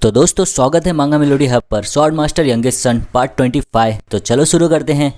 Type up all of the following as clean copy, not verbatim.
तो दोस्तों स्वागत है मांगा मेलोडी हब पर sword master youngest son part 25। तो चलो शुरू करते हैं।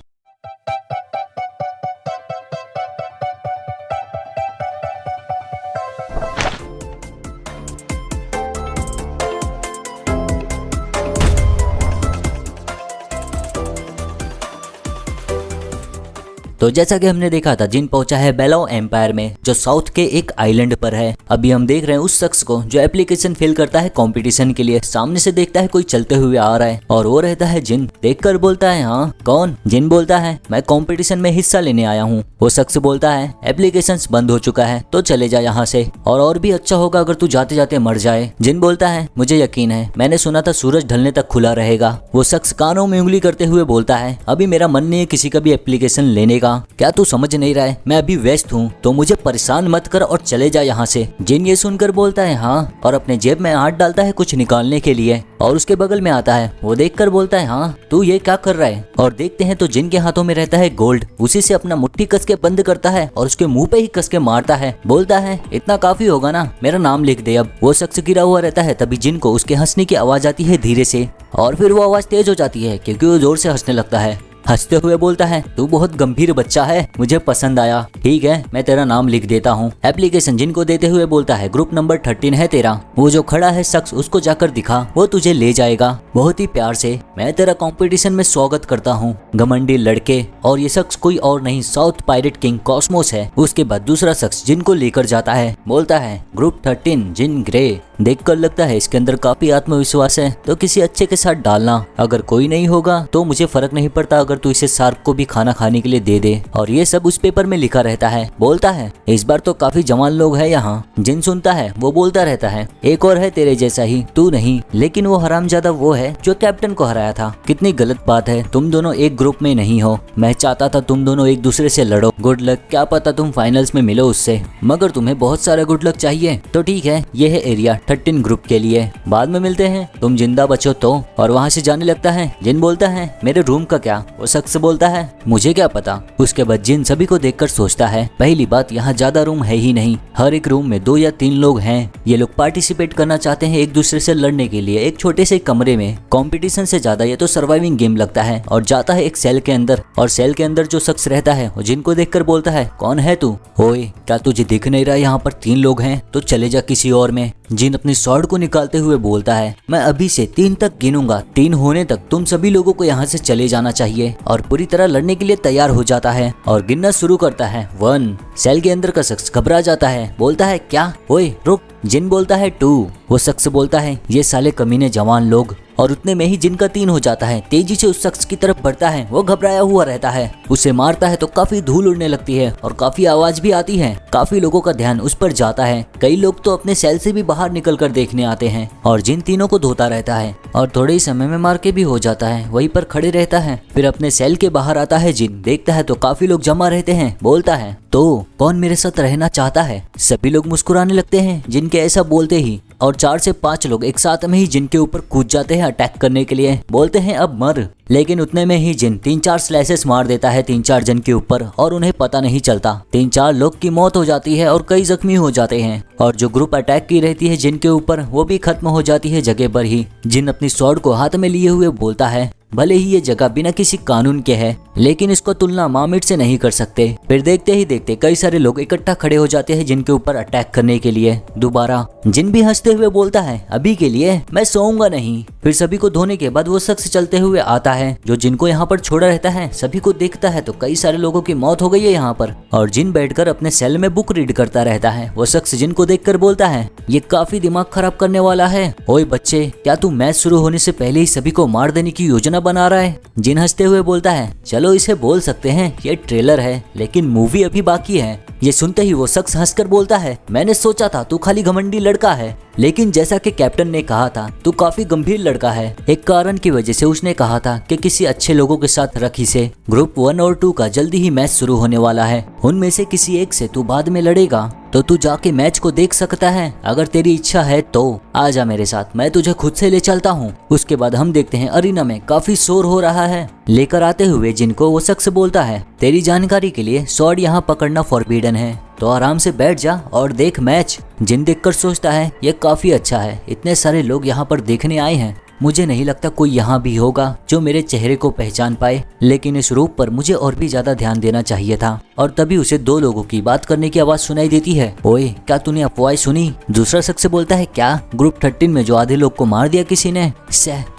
तो जैसा कि हमने देखा था, जिन पहुंचा है बेलाओ एम्पायर में, जो साउथ के एक आइलैंड पर है। अभी हम देख रहे हैं उस शख्स को जो एप्लीकेशन फिल करता है कंपटीशन के लिए। सामने से देखता है कोई चलते हुए आ रहा है और वो रहता है जिन। देखकर बोलता है, हाँ कौन? जिन बोलता है, मैं कंपटीशन में हिस्सा लेने आया हूँ। वो शख्स बोलता है, एप्लीकेशन बंद हो चुका है तो चले जा यहाँ से, और भी अच्छा होगा अगर तू जाते जाते मर जाए। जिन बोलता है, मुझे यकीन है, मैंने सुना था सूरज ढलने तक खुला रहेगा। वो शख्स कानों में उंगली करते हुए बोलता है, अभी मेरा मन नहीं है किसी का भी एप्लीकेशन लेने का। क्या तू समझ नहीं रहा है? मैं अभी व्यस्त हूँ, तो मुझे परेशान मत कर और चले जा यहाँ से। जिन ये सुनकर बोलता है, हाँ, और अपने जेब में हाथ डालता है कुछ निकालने के लिए, और उसके बगल में आता है। वो देखकर बोलता है, हाँ तू ये क्या कर रहा है? और देखते हैं तो जिन के हाथों में रहता है गोल्ड। उसी से अपना मुट्ठी कस के बंद करता है और उसके मुंह पे ही कस के मारता है। बोलता है, इतना काफी होगा ना, मेरा नाम लिख दे अब। वो शख्स गिरा हुआ रहता है। तभी जिन को उसके हंसने की आवाज आती है धीरे से, और फिर वो आवाज तेज हो जाती है क्योंकि वो जोर से हंसने लगता है। हंसते हुए बोलता है, तू बहुत गंभीर बच्चा है, मुझे पसंद आया। ठीक है, मैं तेरा नाम लिख देता हूँ। एप्लीकेशन जिनको देते हुए बोलता है, ग्रुप नंबर 13 है तेरा। वो जो खड़ा है शख्स, उसको जाकर दिखा, वो तुझे ले जाएगा बहुत ही प्यार से। मैं तेरा कंपटीशन में स्वागत करता हूँ घमंडी लड़के। और ये शख्स कोई और नहीं, साउथ पायरेट किंग कॉस्मोस है। उसके बाद दूसरा शख्स जिनको लेकर जाता है, बोलता है, ग्रुप 13 जिन ग्रे। देखकर लगता है इसके अंदर काफी आत्मविश्वास है, तो किसी अच्छे के साथ डालना। अगर कोई नहीं होगा तो मुझे फर्क नहीं पड़ता अगर तू इसे शार्क को भी खाना खाने के लिए दे दे। और ये सब उस पेपर में लिखा रहता है। बोलता है, इस बार तो काफी जवान लोग हैं यहाँ। जिन सुनता है, वो बोलता रहता है, एक और है तेरे जैसा ही, तू नहीं, लेकिन वो हरामजादा वो है जो कैप्टन को हराया था। कितनी गलत बात है, तुम दोनों एक ग्रुप में नहीं हो। मैं चाहता था तुम दोनों एक दूसरे से लड़ो। गुड लक, क्या पता तुम फाइनल्स में मिलो उससे, मगर तुम्हें बहुत सारा गुड लक चाहिए। तो ठीक है, ये है एरिया 13 ग्रुप के लिए, बाद में मिलते हैं, तुम जिंदा बचो तो। और वहाँ से जाने लगता है। जिन बोलता है, मेरे रूम का क्या? वो शख्स बोलता है, मुझे क्या पता। उसके बाद जिन सभी को देखकर सोचता है, पहली बात यहाँ ज्यादा रूम है ही नहीं, हर एक रूम में 2 या 3 लोग हैं। ये लोग पार्टिसिपेट करना चाहते हैं एक दूसरे से लड़ने के लिए एक छोटे से कमरे में। कंपटीशन से ज्यादा ये तो सर्वाइविंग गेम लगता है। और जाता है एक सेल के अंदर, और सेल के अंदर जो शख्स रहता है वो जिनको देखकर बोलता है, कौन है तू? ओए, क्या तुझे दिख नहीं रहा यहाँ पर 3 लोग हैं? तो चले जा किसी और में। जिन अपनी स्वॉर्ड को निकालते हुए बोलता है, मैं अभी से 3 तक गिनूंगा, 3 होने तक तुम सभी लोगों को यहाँ से चले जाना चाहिए। और पूरी तरह लड़ने के लिए तैयार हो जाता है और गिनना शुरू करता है। 1। सेल के अंदर का शख्स घबरा जाता है, बोलता है, क्या? ओए रुक। जिन बोलता है 2। वो शख्स बोलता है, ये साले कमीने जवान लोग। और उतने में ही जिन का 3 हो जाता है। तेजी से उस शख्स की तरफ बढ़ता है। वो घबराया हुआ रहता है, उसे मारता है तो काफी धूल उड़ने लगती है और काफी आवाज भी आती है। काफी लोगों का ध्यान उस पर जाता है। कई लोग तो अपने सेल से भी बाहर निकलकर देखने आते हैं। और जिन तीनों को धोता रहता है और थोड़े ही समय में मार के भी हो जाता है। वहीं पर खड़े रहता है। फिर अपने सेल के बाहर आता है जिन, देखता है तो काफी लोग जमा रहते हैं। बोलता है, तो कौन मेरे साथ रहना चाहता है? सभी लोग मुस्कुराने लगते हैं जिनके ऐसा बोलते ही, और 4 से 5 लोग एक साथ में ही जिन के ऊपर कूद जाते हैं अटैक करने के लिए। बोलते हैं, अब मर। लेकिन उतने में ही जिन 3-4 स्लैसेस मार देता है 3-4 जन के ऊपर, और उन्हें पता नहीं चलता। 3-4 लोग की मौत हो जाती है और कई जख्मी हो जाते हैं। और जो ग्रुप अटैक की रहती है जिन के ऊपर, वो भी खत्म हो जाती है जगह पर ही। जिन अपनी स्वॉर्ड को हाथ में लिए हुए बोलता है, भले ही ये जगह बिना किसी कानून के है, लेकिन इसको तुलना मामिट से नहीं कर सकते। फिर देखते ही देखते कई सारे लोग इकट्ठा खड़े हो जाते हैं जिनके ऊपर अटैक करने के लिए दोबारा। जिन भी हंसते हुए बोलता है, अभी के लिए मैं सोऊंगा नहीं। फिर सभी को धोने के बाद वो शख्स चलते हुए आता है जो जिनको यहाँ पर छोड़ा रहता है। सभी को देखता है तो कई सारे लोगों की मौत हो गई है यहाँ पर। और जिन बैठकर अपने सेल में बुक रीड करता रहता है। वो शख्स जिनको देखकर बोलता है, ये काफी दिमाग खराब करने वाला है। ओए बच्चे, क्या तू मैच शुरू होने से पहले ही सभी को मार देने की योजना बना रहा है? जिन हंसते हुए बोलता है, चलो इसे बोल सकते हैं ये ट्रेलर है, लेकिन मूवी अभी बाकी है। ये सुनते ही वो शख्स हंसकर बोलता है, मैंने सोचा था तू खाली घमंडी लड़का है, लेकिन जैसा कि कैप्टन ने कहा था तू काफी गंभीर लड़का है। एक कारण की वजह से उसने कहा था कि किसी अच्छे लोगों के साथ रख इसे। ग्रुप 1 और 2 का जल्दी ही मैच शुरू होने वाला है, उनमें से किसी एक से तू बाद में लड़ेगा। तो तू जाके मैच को देख सकता है, अगर तेरी इच्छा है तो आजा मेरे साथ, मैं तुझे खुद से ले चलता हूँ। उसके बाद हम देखते हैं अरीना में काफी शोर हो रहा है। लेकर आते हुए जिन को वो शख्स बोलता है, तेरी जानकारी के लिए स्वॉर्ड यहाँ पकड़ना फॉरबिडन है, तो आराम से बैठ जा और देख मैच। जिन देखकर सोचता है ये काफी अच्छा है, इतने सारे लोग यहाँ पर देखने आए हैं, मुझे नहीं लगता कोई यहाँ भी होगा जो मेरे चेहरे को पहचान पाए, लेकिन इस रूप पर मुझे और भी ज्यादा ध्यान देना चाहिए था। और तभी उसे दो लोगों की बात करने की आवाज सुनाई देती है। ओए, क्या तूने अफवाह सुनी? दूसरा शख्स बोलता है, क्या ग्रुप 13 में जो आधे लोग को मार दिया किसी ने?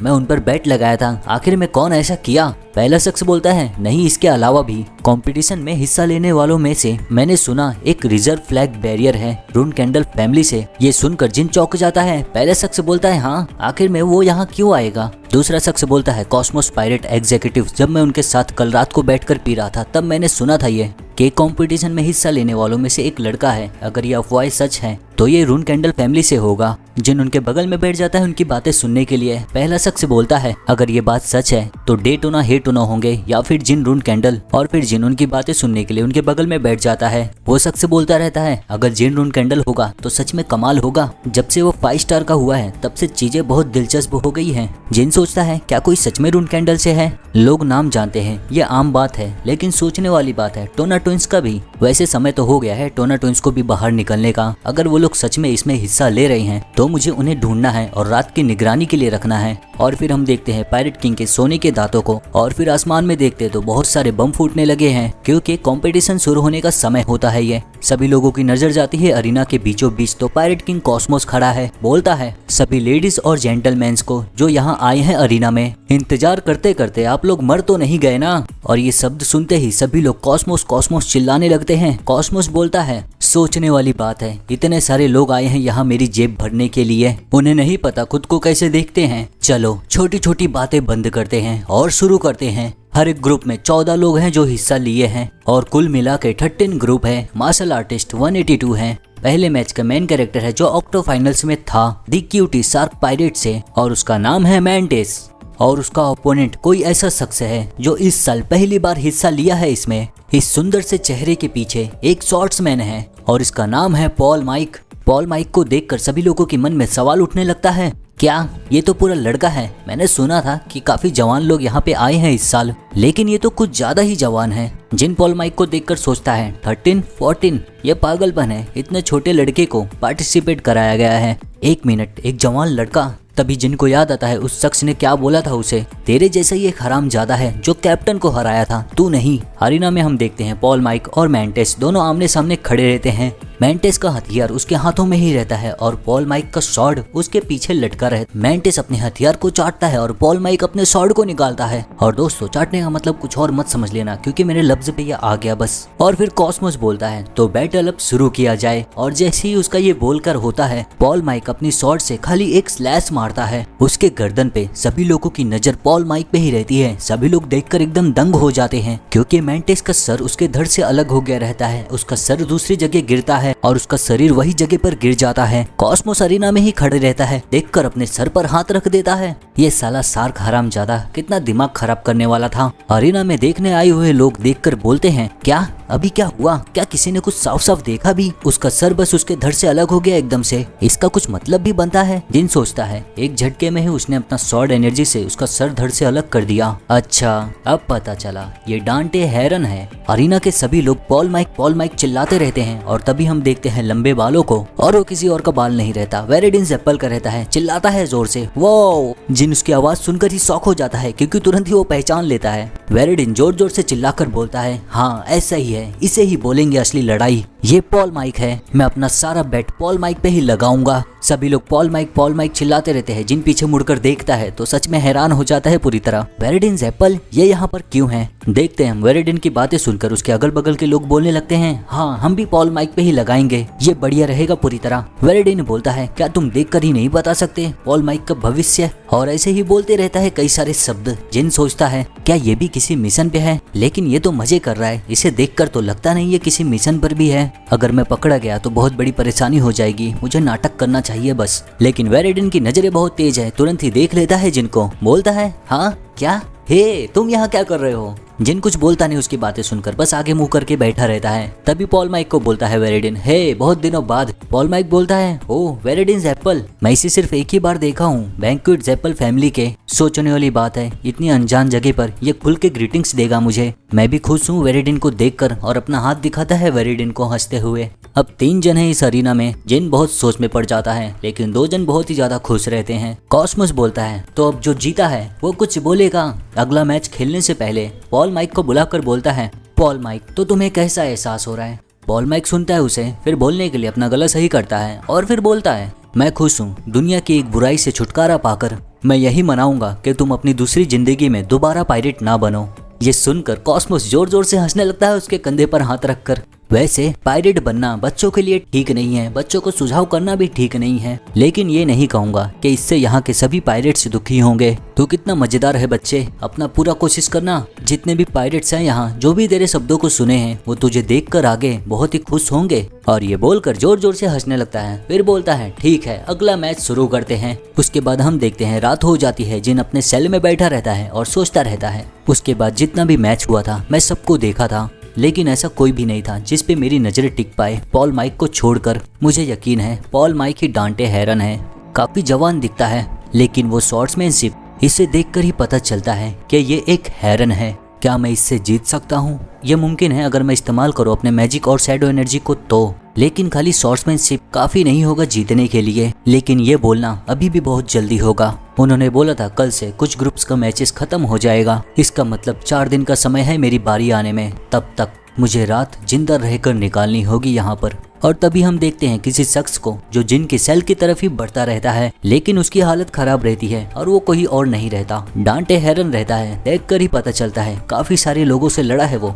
मैं उन पर बेट लगाया था, आखिर में कौन ऐसा किया? पहला शख्स बोलता है, नहीं, इसके अलावा भी कंपटीशन में हिस्सा लेने वालों में से मैंने सुना एक रिजर्व फ्लैग बैरियर है रून कैंडल फैमिली से। ये सुनकर जिन चौंक जाता है। पहला शख्स बोलता है, हाँ, आखिर में वो यहाँ क्यों आएगा? दूसरा शख्स बोलता है, कॉस्मोस पायरेट एग्जीक्यूटिव, जब मैं उनके साथ कल रात को बैठकर पी रहा था तब मैंने सुना था ये कि कंपटीशन में हिस्सा लेने वालों में से एक लड़का है। अगर ये अफवाह सच है तो ये रून कैंडल फैमिली से होगा। जिन उनके बगल में बैठ जाता है उनकी बातें सुनने के लिए। पहला शख्स बोलता है, अगर ये बात सच है तो डेटोना हेटोना होंगे या फिर जिन रून कैंडल। और फिर जिन उनकी बातें सुनने के लिए उनके बगल में बैठ जाता है। वो शख्स बोलता रहता है, अगर जिन रून कैंडल होगा तो सच में कमाल होगा। जब से वो 5 स्टार का हुआ है तब से चीजें बहुत दिलचस्प हो गई हैं। जिन सोचता है, क्या कोई सच में रून कैंडल से है? लोग नाम जानते हैं, ये आम बात है, लेकिन सोचने वाली बात है टोना ट्विंस का भी। वैसे समय तो हो गया है टोना ट्विंस को भी बाहर निकलने का। अगर वो लोग सच में इसमें हिस्सा ले रहे हैं तो मुझे उन्हें ढूंढना है और रात की निगरानी के लिए रखना है। और फिर हम देखते हैं पायरेट किंग के सोने के दांतों को। और फिर आसमान में देखते तो बहुत सारे बम फूटने लगे हैं, क्योंकि कंपटीशन शुरू होने का समय होता है। ये सभी लोगों की नजर जाती है अरीना के बीचों बीच, तो पायरेट किंग कॉस्मोस खड़ा है। बोलता है, सभी लेडीज और जेंटलमैन्स को जो यहाँ आए हैं अरीना में, इंतजार करते करते आप लोग मर तो नहीं गए ना? और ये शब्द सुनते ही सभी लोग कॉस्मोस कॉस्मोस चिल्लाने लगते हैं। कॉस्मोस बोलता है, सोचने वाली बात है, इतने सारे लोग आए हैं यहाँ मेरी जेब भरने के लिए, उन्हें नहीं पता खुद को कैसे देखते हैं। चलो छोटी छोटी बातें बंद करते हैं और शुरू करते हैं। हर एक ग्रुप में 14 लोग हैं जो हिस्सा लिए हैं और कुल मिला के 13 ग्रुप है। मार्शल आर्टिस्ट 182 हैं। पहले मैच का मेन कैरेक्टर है जो ऑक्टो फाइनल्स में था, दी क्यूटी शार्क पायरेट से, और उसका नाम है मैंटिस। और उसका ओपोनेंट कोई ऐसा शख्स है जो इस साल पहली बार हिस्सा लिया है इसमें। इस सुंदर से चेहरे के पीछे एक शॉर्ट्समैन है और इसका नाम है पॉल माइक। पॉल माइक को देखकर सभी लोगों के मन में सवाल उठने लगता है, क्या ये तो पूरा लड़का है? मैंने सुना था कि काफी जवान लोग यहाँ पे आए हैं इस साल, लेकिन ये तो कुछ ज्यादा ही जवान है। जिन पॉल माइक को देखकर सोचता है, 13, 14, ये पागलपन है, इतने छोटे लड़के को पार्टिसिपेट कराया गया है। 1 मिनट, एक जवान लड़का? तभी जिनको याद आता है उस शख्स ने क्या बोला था उसे, तेरे जैसा ही एक हरामजादा है जो कैप्टन को हराया था, तू नहीं। अरीना में हम देखते हैं पॉल माइक और मैंटिस दोनों आमने सामने खड़े रहते हैं। मैंटिस का हथियार उसके हाथों में ही रहता है और पॉल माइक का स्वॉर्ड उसके पीछे लटका रहता है। मैंटिस अपने हथियार को चाटता है और पॉल माइक अपने स्वॉर्ड को निकालता है। और दोस्तों, चाटने का मतलब कुछ और मत समझ लेना, क्योंकि मेरे लफ्ज पे ये आ गया बस। और फिर कॉस्मोस बोलता है, तो बैटल अब शुरू किया जाए। और जैसे ही उसका ये बोलकर होता है, पॉल माइक अपनी स्वॉर्ड से खाली एक स्लैश मारता है उसके गर्दन पे। सभी लोगों की नजर पॉल माइक पे ही रहती है। सभी लोग देखकर एकदम दंग हो जाते हैं, क्योंकि मैंटिस का सर उसके धड़ से अलग हो गया रहता है। उसका सर दूसरी जगह गिरता है और उसका शरीर वही जगह पर गिर जाता है। कॉस्मोस अरीना में ही खड़े रहता है, देखकर अपने सर पर हाथ रख देता है। ये साला शार्क हरामजादा कितना दिमाग खराब करने वाला था। अरीना में देखने आए हुए लोग देखकर बोलते हैं, क्या अभी क्या हुआ? क्या किसी ने कुछ साफ साफ देखा भी? उसका सर बस उसके धड़ से अलग हो गया एकदम से। इसका कुछ मतलब भी बनता है। जिन सोचता है, एक झटके में ही उसने अपना स्वॉर्ड एनर्जी से उसका सर धड़ से अलग कर दिया। अच्छा, अब पता चला ये डांटे हेरन है। अरीना के सभी लोग पॉल माइक चिल्लाते रहते हैं और तभी हम देखते हैं लंबे बालों को, और वो किसी और का बाल नहीं रहता, वेरेडिन जेप्पल का रहता है। चिल्लाता है जोर से, वो। जिन उसकी आवाज सुनकर ही शॉक हो जाता है, क्योंकि तुरंत ही वो पहचान लेता है। वेरेडिन जोर जोर से चिल्लाकर बोलता है, हाँ ऐसा ही है, इसे ही बोलेंगे असली लड़ाई। ये पॉल माइक है, मैं अपना सारा बेट पॉल माइक पे ही लगाऊंगा। सभी लोग पॉल माइक चिल्लाते रहते हैं। जिन पीछे मुड़कर देखता है तो सच में हैरान हो जाता है पूरी तरह। वेरेडिन जेप्पल ये यहाँ पर क्यों है? देखते हैं। वेरेडिन की बातें सुनकर उसके अगल बगल के लोग बोलने लगते हैं, हाँ हम भी पॉल माइक पे ही लगाएंगे, ये बढ़िया रहेगा पूरी तरह। वेरेडिन बोलता है, क्या तुम देखकर ही नहीं बता सकते पॉल माइक का भविष्य? और ऐसे ही बोलते रहता है कई सारे शब्द। जिन सोचता है, क्या ये भी किसी मिशन पे है? लेकिन ये तो मजे कर रहा है, इसे देखकर तो लगता नहीं ये किसी मिशन पर भी है। अगर मैं पकड़ा गया तो बहुत बड़ी परेशानी हो जाएगी, मुझे नाटक करना चाहिए बस। लेकिन वेरेडिन की नजरें बहुत तेज है, तुरंत ही देख लेता है जिनको। बोलता है, हाँ क्या? हे तुम यहाँ क्या कर रहे हो? जिन कुछ बोलता नहीं उसकी बातें सुनकर बस आगे मुंह करके बैठा रहता है। तभी पॉल माइक को बोलता है वेरेडिन, हे बहुत दिनों बाद। पॉल माइक बोलता है, ओह वेरेडिन ज़ेप्पल, मैं इसे सिर्फ एक ही बार देखा हूँ, बैंक्वेट ज़ेप्पल फैमिली के। सोचने वाली बात है, इतनी अनजान जगह पर ये खुल के ग्रीटिंग्स देगा मुझे। मैं भी खुश हूँ वेरेडिन को देखकर, और अपना हाथ दिखाता है वेरेडिन को हंसते हुए। अब 3 जन हैं इस अरीना में। जिन बहुत सोच में पड़ जाता है, लेकिन 2 जन बहुत ही ज्यादा खुश रहते हैं। कॉस्मोस बोलता है, तो अब जो जीता है वो कुछ बोलेगा। अगला मैच खेलने से पहले पॉल माइक को बुलाकर बोलता है, पॉल माइक तो तुम्हें कैसा एहसास हो रहा है? पॉल माइक सुनता है उसे, फिर बोलने के लिए अपना गला सही करता है और फिर बोलता है, मैं खुश हूँ। दुनिया की एक बुराई से छुटकारा पाकर मैं यही मनाऊंगा कि तुम अपनी दूसरी जिंदगी में दोबारा पायरेट ना बनो। ये सुनकर कॉस्मोस जोर जोर से हंसने लगता है उसके कंधे पर हाथ रखकर। वैसे पायरेट बनना बच्चों के लिए ठीक नहीं है, बच्चों को सुझाव करना भी ठीक नहीं है, लेकिन ये नहीं कहूंगा कि इससे यहाँ के सभी पायरेट्स दुखी होंगे। तो कितना मजेदार है बच्चे, अपना पूरा कोशिश करना। जितने भी पायरेट्स हैं यहाँ, जो भी तेरे शब्दों को सुने हैं, वो तुझे देखकर आगे बहुत ही खुश होंगे। और ये बोलकर जोर जोर से हंसने लगता है। फिर बोलता है, ठीक है अगला मैच शुरू करते हैं। उसके बाद हम देखते हैं रात हो जाती है। जिन अपने सेल में बैठा रहता है और सोचता रहता है। उसके बाद जितना भी मैच हुआ था मैं सबको देखा था, लेकिन ऐसा कोई भी नहीं था जिस पे मेरी नजरें टिक पाए पॉल माइक को छोड़कर। मुझे यकीन है पॉल माइक ही डांटे हैरन है। काफी जवान दिखता है, लेकिन वो शॉर्ट्समैनशिप, इसे देखकर ही पता चलता है कि ये एक हैरन है। क्या मैं इससे जीत सकता हूँ? यह मुमकिन है अगर मैं इस्तेमाल करूँ अपने मैजिक और शैडो एनर्जी को, तो लेकिन खाली शॉर्ट्समैनशिप काफी नहीं होगा जीतने के लिए। लेकिन ये बोलना अभी भी बहुत जल्दी होगा। उन्होंने बोला था कल से कुछ ग्रुप्स का मैचेस खत्म हो जाएगा। इसका मतलब 4 दिन का समय है मेरी बारी आने में। तब तक मुझे रात जिंदा रहकर निकालनी होगी यहाँ पर। और तभी हम देखते हैं किसी शख्स को जो जिन के सेल की तरफ ही बढ़ता रहता है, लेकिन उसकी हालत खराब रहती है और वो कोई और नहीं रहता, डांटे हैरन रहता है। देखकर ही पता चलता है काफी सारे लोगों से लड़ा है वो।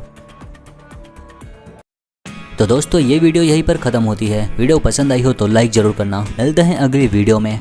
तो दोस्तों ये वीडियो यहीं पर खत्म होती है। वीडियो पसंद आई हो तो लाइक जरूर करना। मिलते हैं अगली वीडियो में।